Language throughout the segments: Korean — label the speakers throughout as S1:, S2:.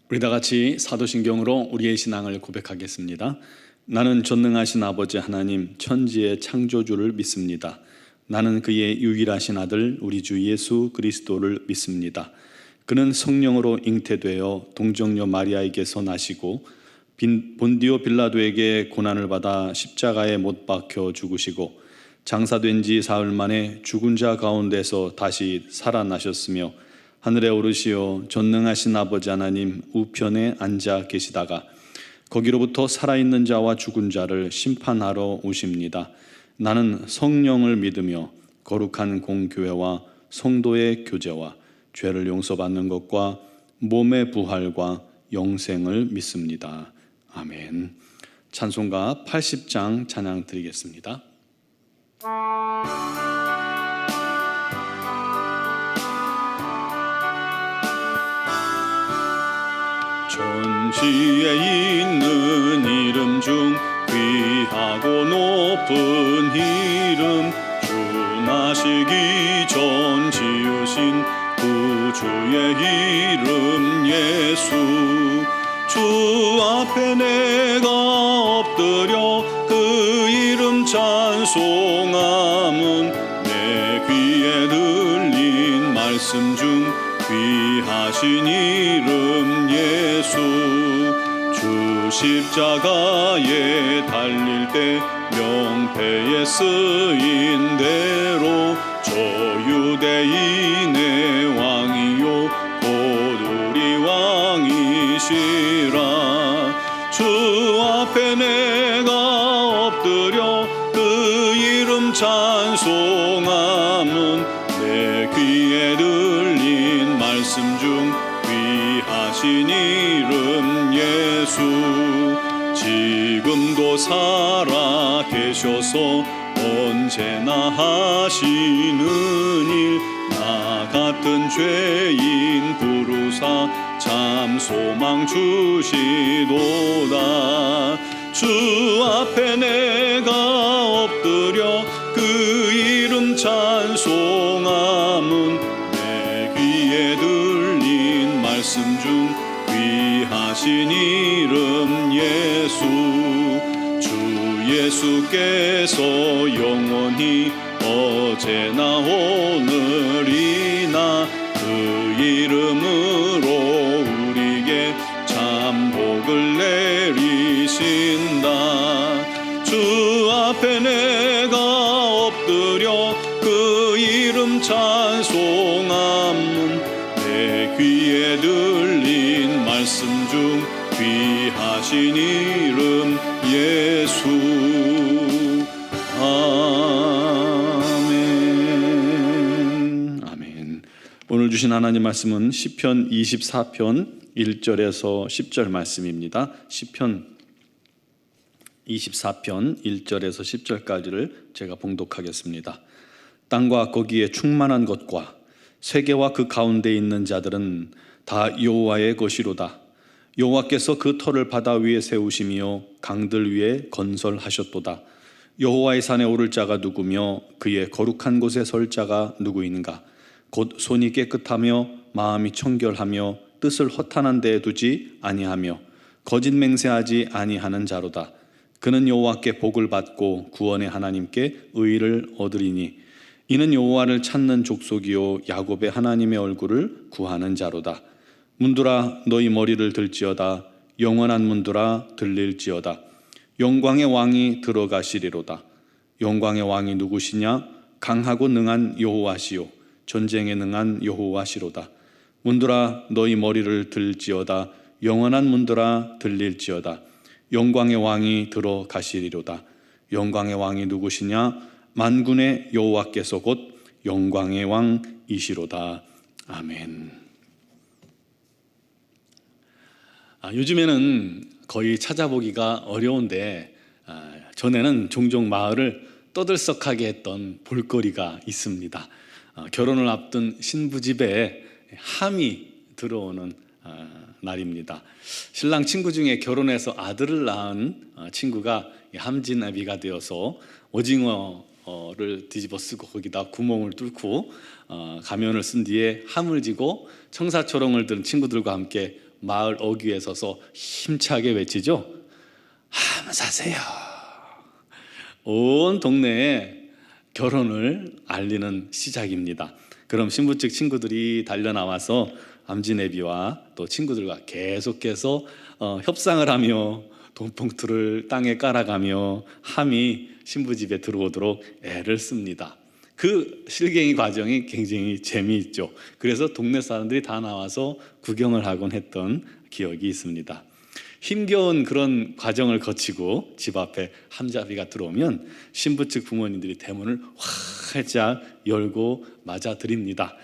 S1: 우리 다 같이 사도신경으로 우리의 신앙을 고백하겠습니다. 나는 전능하신 아버지 하나님 천지의 창조주를 믿습니다. 나는 그의 유일하신 아들 우리 주 예수 그리스도를 믿습니다. 그는 성령으로 잉태되어 동정녀 마리아에게서 나시고 본디오 빌라도에게 고난을 받아 십자가에 못 박혀 죽으시고 장사된 지 사흘 만에 죽은 자 가운데서 다시 살아나셨으며 하늘에 오르시어 전능하신 아버지 하나님 우편에 앉아 계시다가 거기로부터 살아있는 자와 죽은 자를 심판하러 오십니다. 나는 성령을 믿으며 거룩한 공교회와 성도의 교제와 죄를 용서받는 것과 몸의 부활과 영생을 믿습니다. 아멘. 찬송가 80장 찬양 드리겠습니다. 천지에 있는 이름 중 귀하고 높은 이름, 주 나시기 전 지으신 구주의 이름 예수. 주 앞에 내가 엎드려 그 이름 찬송함은 내 귀에 들린 말씀 중 귀하신 이름 예수. 주 십자가에 달릴 때 명패에 쓰인 대로 저 유대인의 왕이요 곧 우리 왕이시라. 주 앞에 내가 엎드려 그 이름 찬송함은 내 귀에 들린 말씀 중 귀하신 이름 예수. 지금도 살아 계셔서 언제나 하시는 일, 나 같은 죄인 부르사 참 소망 주시도다. 주 앞에 내가 엎드려 그 이름 찬송함은 내 귀에 들린 말씀 중 귀하신 이름 예수. 주 예수께서 영원히 어제나 오늘이나 그 이름으로 우리에게 참 복을 내리신다. 주 앞에 내가 엎드려 그 이름 찬송함은 내 귀에 들린 말씀 중 귀하신 이름 예수. 아멘. 아멘. 오늘 주신 하나님 말씀은 시편 24편 1절에서 10절 말씀입니다. 시편 24편 1절에서 10절까지를 제가 봉독하겠습니다. 땅과 거기에 충만한 것과 세계와 그 가운데 있는 자들은 다 여호와의 것이로다. 여호와께서 그 터를 바다 위에 세우시며 강들 위에 건설하셨도다. 여호와의 산에 오를 자가 누구며 그의 거룩한 곳에 설 자가 누구인가? 곧 손이 깨끗하며 마음이 청결하며 뜻을 허탄한 데에 두지 아니하며 거짓 맹세하지 아니하는 자로다. 그는 여호와께 복을 받고 구원의 하나님께 의를 얻으리니 이는 여호와를 찾는 족속이요 야곱의 하나님의 얼굴을 구하는 자로다. 문들아 너희 머리를 들지어다. 영원한 문들아 들릴지어다. 영광의 왕이 들어가시리로다. 영광의 왕이 누구시냐? 강하고 능한 여호와시요 전쟁에 능한 여호와시로다. 문들아 너희 머리를 들지어다. 영원한 문들아 들릴지어다. 영광의 왕이 들어가시리로다. 영광의 왕이 누구시냐? 만군의 여호와께서 곧 영광의 왕이시로다. 아멘. 요즘에는 거의 찾아보기가 어려운데 전에는 종종 마을을 떠들썩하게 했던 볼거리가 있습니다. 결혼을 앞둔 신부집에 함이 들어오는 날입니다. 신랑 친구 중에 결혼해서 아들을 낳은 친구가 함진아비가 되어서 오징어를 뒤집어 쓰고 거기다 구멍을 뚫고 가면을 쓴 뒤에 함을 지고 청사초롱을 든 친구들과 함께 마을 어귀에 서서 힘차게 외치죠. 함사세요. 온 동네에 결혼을 알리는 시작입니다. 그럼 신부 측 친구들이 달려나와서 암지내비와 또 친구들과 계속해서 협상을 하며 돈봉투를 땅에 깔아가며 함이 신부 집에 들어오도록 애를 씁니다. 그 실갱이 과정이 굉장히 재미있죠. 그래서 동네 사람들이 다 나와서 구경을 하곤 했던 기억이 있습니다. 힘겨운 그런 과정을 거치고 집 앞에 함자비가 들어오면 신부 측 부모님들이 대문을 활짝 열고 맞아드립니다.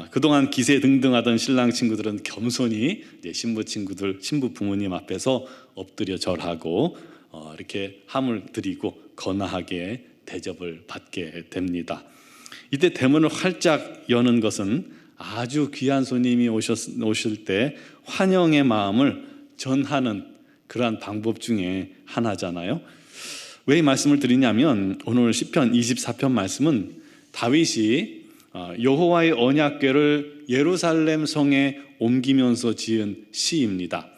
S1: 그동안 기세등등하던 신랑 친구들은 겸손히 이제 신부 부모님 앞에서 엎드려 절하고 이렇게 함을 드리고 거나하게 대접을 받게 됩니다. 이때 대문을 활짝 여는 것은 아주 귀한 손님이 오실 때 환영의 마음을 전하는 그러한 방법 중에 하나잖아요. 왜 이 말씀을 드리냐면 오늘 시편 24편 말씀은 다윗이 여호와의 언약궤를 예루살렘 성에 옮기면서 지은 시입니다.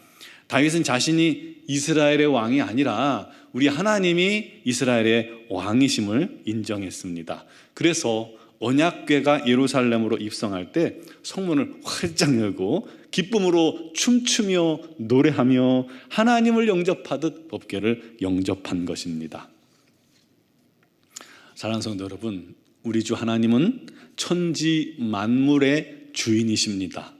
S1: 다윗은 자신이 이스라엘의 왕이 아니라 우리 하나님이 이스라엘의 왕이심을 인정했습니다. 그래서 언약궤가 예루살렘으로 입성할 때 성문을 활짝 열고 기쁨으로 춤추며 노래하며 하나님을 영접하듯 법궤를 영접한 것입니다. 사랑하는 성도 여러분, 우리 주 하나님은 천지 만물의 주인이십니다.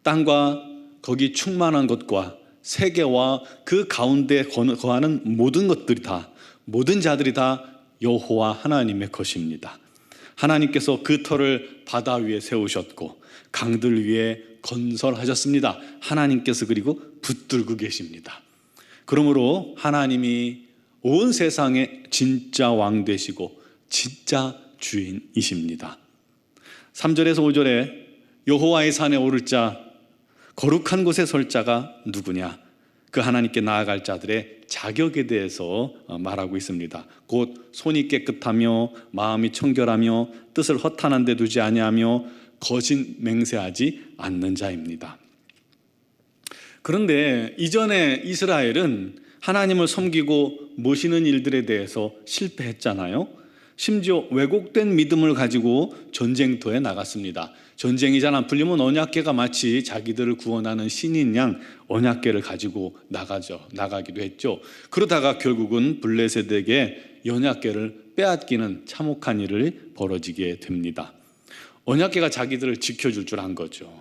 S1: 땅과 거기 충만한 것과 세계와 그 가운데 거하는 모든 것들이 다, 모든 자들이 다 여호와 하나님의 것입니다. 하나님께서 그 터를 바다 위에 세우셨고 강들 위에 건설하셨습니다. 하나님께서 그리고 붙들고 계십니다. 그러므로 하나님이 온 세상의 진짜 왕 되시고 진짜 주인이십니다. 3절에서 5절에 여호와의 산에 오를 자, 거룩한 곳에 설 자가 누구냐? 그 하나님께 나아갈 자들의 자격에 대해서 말하고 있습니다. 곧 손이 깨끗하며 마음이 청결하며 뜻을 허탄한 데 두지 아니하며 거짓 맹세하지 않는 자입니다. 그런데 이전에 이스라엘은 하나님을 섬기고 모시는 일들에 대해서 실패했잖아요. 심지어 왜곡된 믿음을 가지고 전쟁터에 나갔습니다. 전쟁이 잘 안 풀리면 언약궤가 마치 자기들을 구원하는 신인 양 언약궤를 가지고 나가기도 했죠. 그러다가 결국은 블레셋에게 언약궤를 빼앗기는 참혹한 일이 벌어지게 됩니다. 언약궤가 자기들을 지켜줄 줄 안 거죠.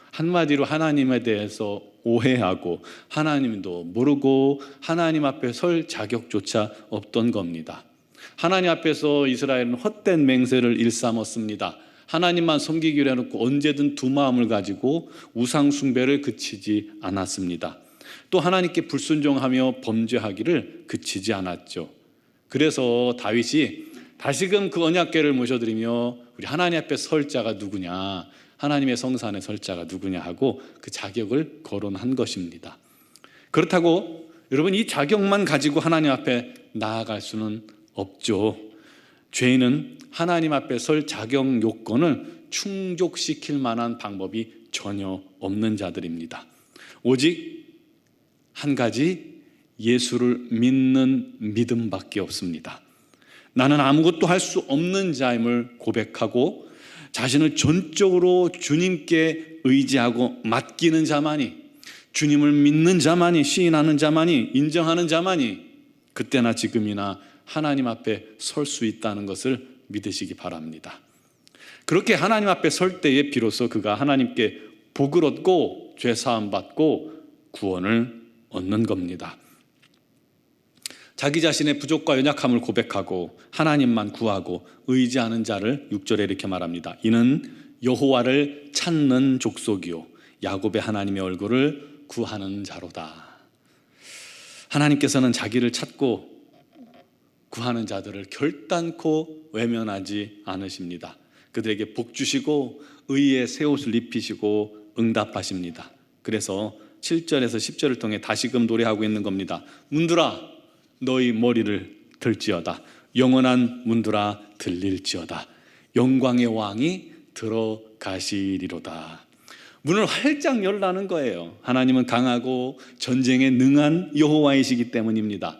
S1: 한마디로 하나님에 대해서 오해하고 하나님도 모르고 하나님 앞에 설 자격조차 없던 겁니다. 하나님 앞에서 이스라엘은 헛된 맹세를 일삼았습니다. 하나님만 섬기기로 해놓고 언제든 두 마음을 가지고 우상 숭배를 그치지 않았습니다. 또 하나님께 불순종하며 범죄하기를 그치지 않았죠. 그래서 다윗이 다시금 그 언약궤를 모셔드리며 우리 하나님 앞에 설 자가 누구냐, 하나님의 성산에 설 자가 누구냐 하고 그 자격을 거론한 것입니다. 그렇다고 여러분 이 자격만 가지고 하나님 앞에 나아갈 수는 없죠. 죄인은 하나님 앞에 설 자격 요건을 충족시킬 만한 방법이 전혀 없는 자들입니다. 오직 한 가지, 예수를 믿는 믿음밖에 없습니다. 나는 아무것도 할 수 없는 자임을 고백하고 자신을 전적으로 주님께 의지하고 맡기는 자만이, 주님을 믿는 자만이, 시인하는 자만이, 인정하는 자만이 그때나 지금이나 하나님 앞에 설 수 있다는 것을 믿으시기 바랍니다. 그렇게 하나님 앞에 설 때에 비로소 그가 하나님께 복을 얻고 죄사함 받고 구원을 얻는 겁니다. 자기 자신의 부족과 연약함을 고백하고 하나님만 구하고 의지하는 자를 6절에 이렇게 말합니다. 이는 여호와를 찾는 족속이요 야곱의 하나님의 얼굴을 구하는 자로다. 하나님께서는 자기를 찾고 구하는 자들을 결단코 외면하지 않으십니다. 그들에게 복 주시고 의의 새 옷을 입히시고 응답하십니다. 그래서 7절에서 10절을 통해 다시금 노래하고 있는 겁니다. 문들아 너희 머리를 들지어다. 영원한 문들아 들릴지어다. 영광의 왕이 들어가시리로다. 문을 활짝 열라는 거예요. 하나님은 강하고 전쟁에 능한 여호와이시기 때문입니다.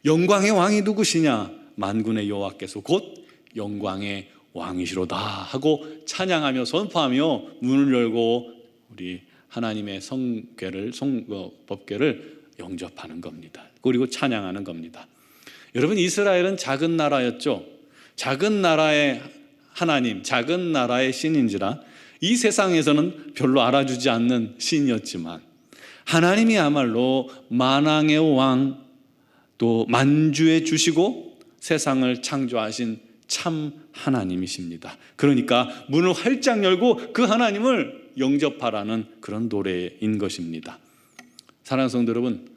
S1: 영광의 왕이 누구시냐? 만군의 여호와께서 곧 영광의 왕이시로다 하고 찬양하며 선포하며 문을 열고 우리 하나님의 법궤를 영접하는 겁니다. 그리고 찬양하는 겁니다. 여러분, 이스라엘은 작은 나라였죠. 작은 나라의 하나님, 작은 나라의 신인지라 이 세상에서는 별로 알아주지 않는 신이었지만 하나님이야말로 만왕의 왕, 또 만주에 주시고 세상을 창조하신 참 하나님이십니다. 그러니까 문을 활짝 열고 그 하나님을 영접하라는 그런 노래인 것입니다. 사랑하는 성도 여러분,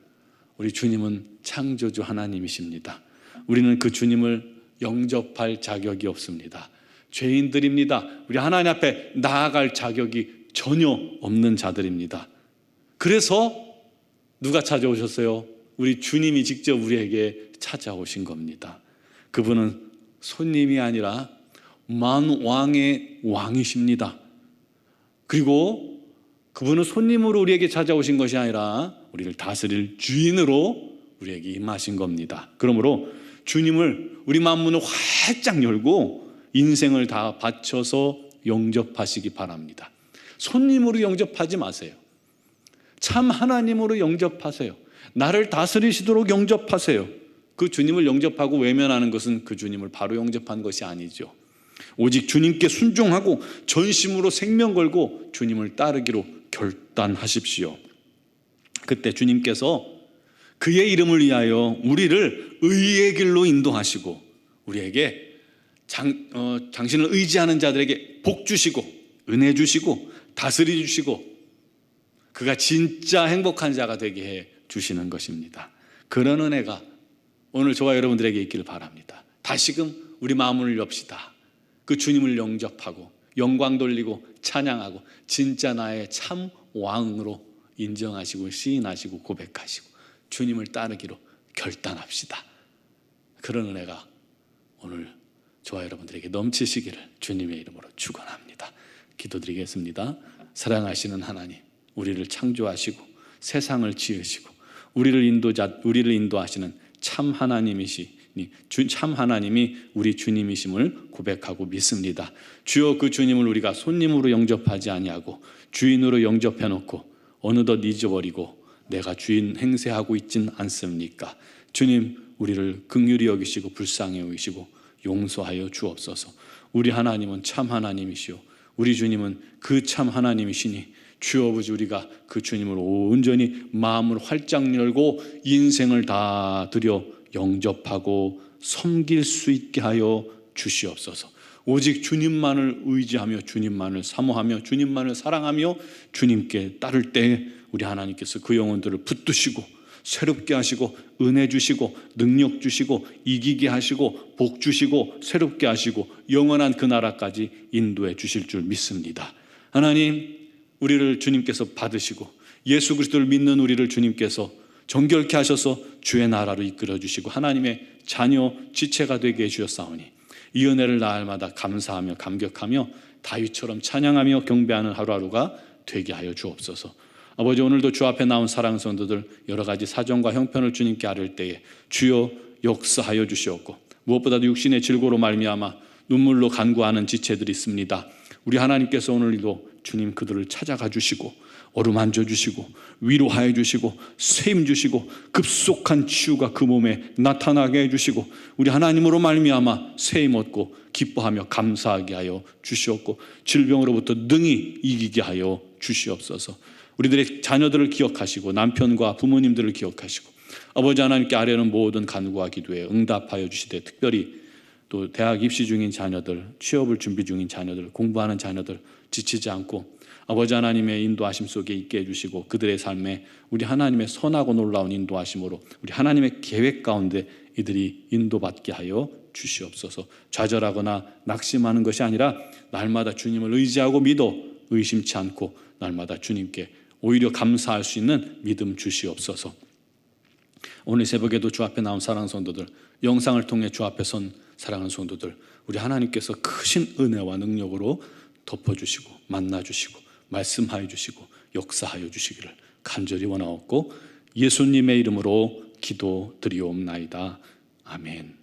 S1: 우리 주님은 창조주 하나님이십니다. 우리는 그 주님을 영접할 자격이 없습니다. 죄인들입니다. 우리 하나님 앞에 나아갈 자격이 전혀 없는 자들입니다. 그래서 누가 찾아오셨어요? 우리 주님이 직접 우리에게 찾아오신 겁니다. 그분은 손님이 아니라 만왕의 왕이십니다. 그리고 그분은 손님으로 우리에게 찾아오신 것이 아니라 우리를 다스릴 주인으로 우리에게 임하신 겁니다. 그러므로 주님을 우리 만문을 활짝 열고 인생을 다 바쳐서 영접하시기 바랍니다. 손님으로 영접하지 마세요. 참 하나님으로 영접하세요. 나를 다스리시도록 영접하세요. 그 주님을 영접하고 외면하는 것은 그 주님을 바로 영접한 것이 아니죠. 오직 주님께 순종하고 전심으로 생명 걸고 주님을 따르기로 결단하십시오. 그때 주님께서 그의 이름을 위하여 우리를 의의 길로 인도하시고 우리에게 당신을 의지하는 자들에게 복 주시고 은혜 주시고 다스리 주시고 그가 진짜 행복한 자가 되게 해 주시는 것입니다. 그런 은혜가 오늘 저와 여러분들에게 있기를 바랍니다. 다시금 우리 마음을 엽시다. 그 주님을 영접하고 영광 돌리고 찬양하고 진짜 나의 참 왕으로 인정하시고 시인하시고 고백하시고 주님을 따르기로 결단합시다. 그런 은혜가 오늘 저와 여러분들에게 넘치시기를 주님의 이름으로 축원합니다. 기도드리겠습니다. 사랑하시는 하나님, 우리를 창조하시고 세상을 지으시고 우리를 인도하시는 참 하나님이시니 참 하나님이 우리 주님이심을 고백하고 믿습니다. 주여, 그 주님을 우리가 손님으로 영접하지 아니하고 주인으로 영접해 놓고 어느덧 잊어버리고 내가 주인 행세하고 있진 않습니까? 주님, 우리를 긍휼히 여기시고 불쌍히 여기시고 용서하여 주옵소서. 우리 하나님은 참 하나님이시오. 우리 주님은 그 참 하나님이시니 주여 아버지, 우리가 그 주님을 온전히 마음을 활짝 열고 인생을 다 들여 영접하고 섬길 수 있게 하여 주시옵소서. 오직 주님만을 의지하며 주님만을 사모하며 주님만을 사랑하며 주님께 따를 때 우리 하나님께서 그 영혼들을 붙드시고 새롭게 하시고 은혜 주시고 능력 주시고 이기게 하시고 복 주시고 새롭게 하시고 영원한 그 나라까지 인도해 주실 줄 믿습니다. 하나님, 우리를 주님께서 받으시고 예수 그리스도를 믿는 우리를 주님께서 정결케 하셔서 주의 나라로 이끌어 주시고 하나님의 자녀 지체가 되게 해주셨사오니 이 은혜를 날마다 감사하며 감격하며 다윗처럼 찬양하며 경배하는 하루하루가 되게 하여 주옵소서. 아버지, 오늘도 주 앞에 나온 사랑하는 성도들 여러 가지 사정과 형편을 주님께 아뢰을 때에 주여 역사하여 주시옵고 무엇보다도 육신의 질고로 말미암아 눈물로 간구하는 지체들이 있습니다. 우리 하나님께서 오늘도 주님 그들을 찾아가 주시고 어루만져 주시고 위로하여 주시고 쇠임 주시고 급속한 치유가 그 몸에 나타나게 해주시고 우리 하나님으로 말미암아 쇠임 얻고 기뻐하며 감사하게 하여 주시옵고 질병으로부터 능히 이기게 하여 주시옵소서. 우리들의 자녀들을 기억하시고 남편과 부모님들을 기억하시고 아버지 하나님께 아뢰는 모든 간구와 기도에 응답하여 주시되 특별히 또 대학 입시 중인 자녀들, 취업을 준비 중인 자녀들, 공부하는 자녀들 지치지 않고 아버지 하나님의 인도하심 속에 있게 해주시고 그들의 삶에 우리 하나님의 선하고 놀라운 인도하심으로 우리 하나님의 계획 가운데 이들이 인도받게 하여 주시옵소서. 좌절하거나 낙심하는 것이 아니라 날마다 주님을 의지하고 믿어 의심치 않고 날마다 주님께 오히려 감사할 수 있는 믿음 주시옵소서. 오늘 새벽에도 주 앞에 나온 사랑하는 성도들, 영상을 통해 주 앞에 선 사랑하는 성도들, 우리 하나님께서 크신 은혜와 능력으로 덮어주시고 만나주시고 말씀하여 주시고 역사하여 주시기를 간절히 원하옵고 예수님의 이름으로 기도드리옵나이다. 아멘.